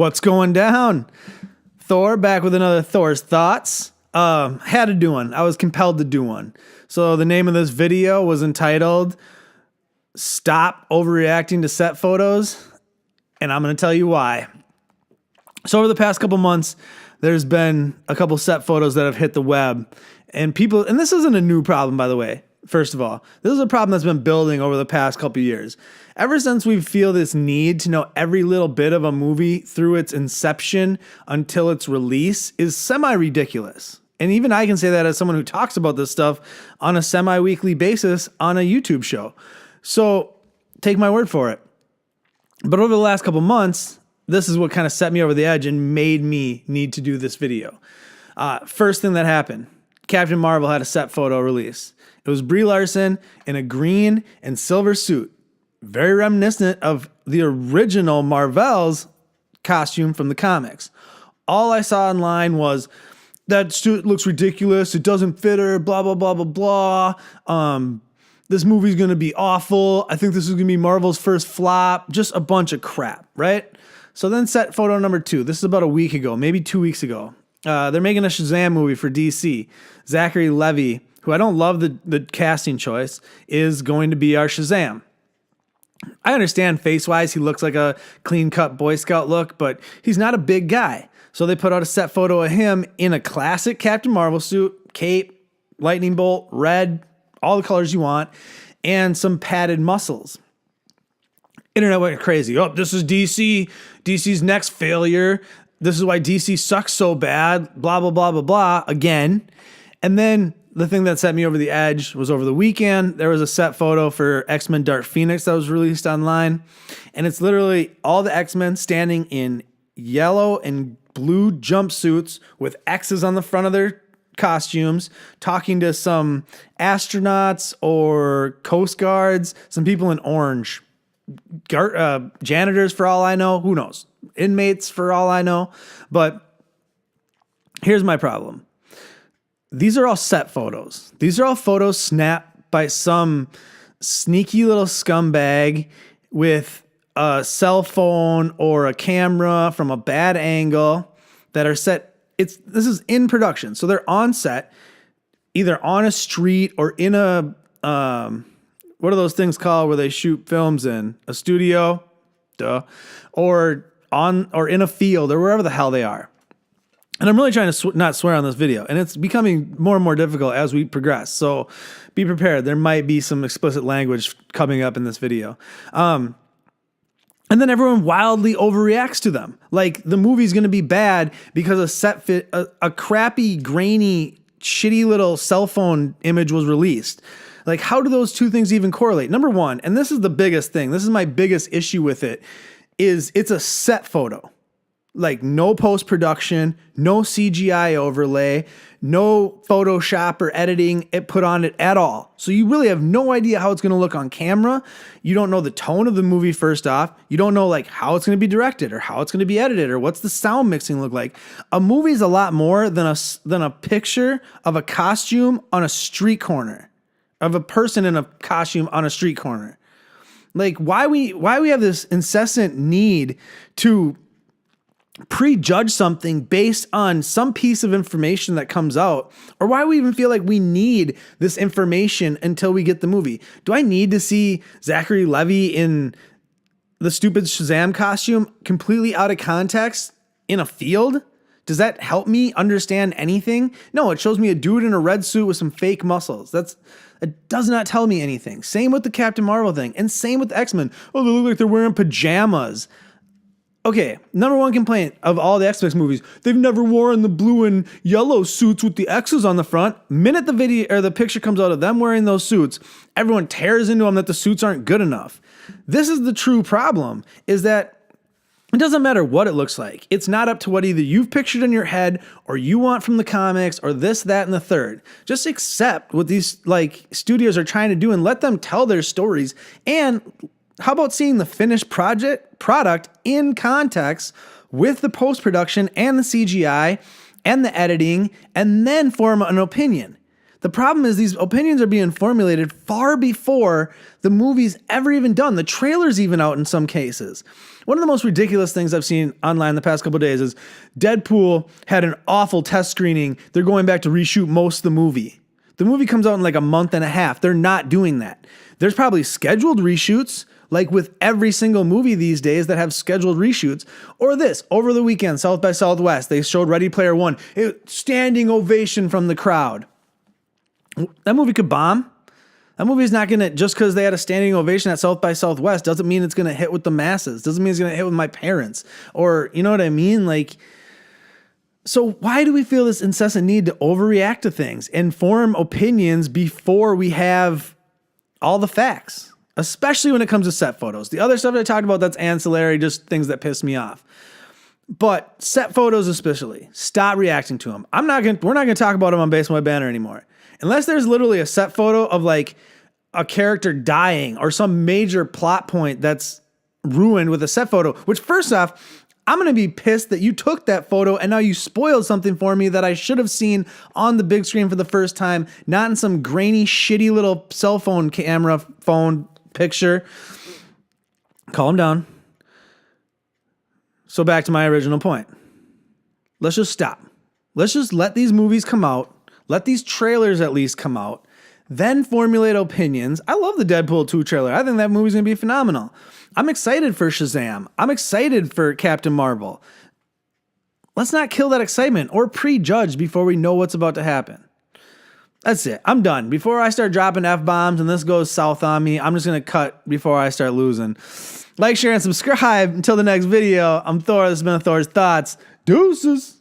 What's going down? Thor back with another Thor's Thoughts. Had to do one. I was compelled to do one. So the name of this video was entitled Stop Overreacting to Set Photos, and I'm going to tell you why. So over the past couple months, there's been a couple set photos that have hit the web, and people, and this isn't a new problem, by the way. First of all, this is a problem that's been building over the past couple years. Ever since we feel this need to know every little bit of a movie through its inception until its release is semi-ridiculous. And even I can say that as someone who talks about this stuff on a semi-weekly basis on a YouTube show. So take my word for it. But over the last couple months, this is what kind of set me over the edge and made me need to do this video. First thing that happened, Captain Marvel had a set photo release. It was Brie Larson in a green and silver suit, very reminiscent of the original Marvel's costume from the comics. All I saw online was, that suit looks ridiculous, it doesn't fit her, blah, blah, blah, blah, blah. This movie's going to be awful. I think this is going to be Marvel's first flop. Just a bunch of crap, right? So then set photo number 2. This is about a week ago, maybe 2 weeks ago. They're making a Shazam movie for DC. Zachary Levi, who I don't love the casting choice, is going to be our Shazam. I understand face-wise he looks like a clean-cut Boy Scout look, but he's not a big guy. So they put out a set photo of him in a classic Captain Marvel suit, cape, lightning bolt, red, all the colors you want, and some padded muscles. Internet went crazy. Oh, this is DC. DC's next failure. This is why DC sucks so bad. Blah, blah, blah, blah, blah. Again. And then the thing that set me over the edge was over the weekend. There was a set photo for X-Men Dark Phoenix that was released online. And it's literally all the X-Men standing in yellow and blue jumpsuits with X's on the front of their costumes, talking to some astronauts or Coast Guards, some people in orange, janitors for all I know, who knows, inmates for all I know. But here's my problem. These are all set photos. These are all photos snapped by some sneaky little scumbag with a cell phone or a camera from a bad angle that are set. This is in production. So they're on set, either on a street or in a, what are those things called where they shoot films in? A studio? Duh. Or in a field or wherever the hell they are. And I'm really trying to not swear on this video, and it's becoming more and more difficult as we progress. So be prepared. There might be some explicit language coming up in this video. And then everyone wildly overreacts to them. Like the movie's going to be bad because a crappy, grainy, shitty little cell phone image was released. Like, how do those two things even correlate? Number one, and this is the biggest thing, this is my biggest issue with it, is it's a set photo. Like no post-production, no CGI overlay, no Photoshop or editing it put on it at all. So you really have no idea how it's going to look on camera. You don't know the tone of the movie first off. You don't know like how it's going to be directed or how it's going to be edited or what's the sound mixing look like. A movie's a lot more than a picture of a costume on a street corner, of a person in a costume on a street corner. Like why we have this incessant need to prejudge something based on some piece of information that comes out, or why we even feel like we need this information until we get the movie. Do I need to see Zachary Levi in the stupid Shazam costume completely out of context in a field? Does that help me understand anything? No, it shows me a dude in a red suit with some fake muscles. It does not tell me anything. Same with the Captain Marvel thing, and same with the X-Men. Oh, they look like they're wearing pajamas. Okay, number one complaint of all the X-Men movies, they've never worn the blue and yellow suits with the X's on the front. Minute the video or the picture comes out of them wearing those suits, everyone tears into them that the suits aren't good enough. This is the true problem, is that it doesn't matter what it looks like. It's not up to what either you've pictured in your head or you want from the comics or this, that, and the third. Just accept what these like studios are trying to do and let them tell their stories. And how about seeing the finished product in context with the post-production and the CGI and the editing, and then form an opinion? The problem is these opinions are being formulated far before the movie's ever even done. The trailer's even out in some cases. One of the most ridiculous things I've seen online the past couple of days is Deadpool had an awful test screening. They're going back to reshoot most of the movie. The movie comes out in like a month and a half. They're not doing that. There's probably scheduled reshoots, like with every single movie these days that have scheduled reshoots. Or this, over the weekend, South by Southwest, they showed Ready Player One. Standing ovation from the crowd. That movie could bomb. That movie is not going to, just because they had a standing ovation at South by Southwest, doesn't mean it's going to hit with the masses. Doesn't mean it's going to hit with my parents. Or, you know what I mean? Like, so why do we feel this incessant need to overreact to things and form opinions before we have all the facts? Especially when it comes to set photos. The other stuff that I talked about, that's ancillary, just things that piss me off. But set photos especially, stop reacting to them. We're not going to talk about them on Base My Banner anymore. Unless there's literally a set photo of like a character dying or some major plot point that's ruined with a set photo, which first off, I'm going to be pissed that you took that photo and now you spoiled something for me that I should have seen on the big screen for the first time, not in some grainy, shitty little cell phone camera phone picture. Calm down. So back to my original point. Let's just stop. Let's just let these movies come out. Let these trailers at least come out, then formulate opinions. I love the Deadpool 2 trailer. I think that movie's going to be phenomenal. I'm excited for Shazam. I'm excited for Captain Marvel. Let's not kill that excitement or prejudge before we know what's about to happen. That's it. I'm done. Before I start dropping F-bombs and this goes south on me, I'm just going to cut before I start losing. Like, share, and subscribe. Until the next video, I'm Thor. This has been Thor's Thoughts. Deuces.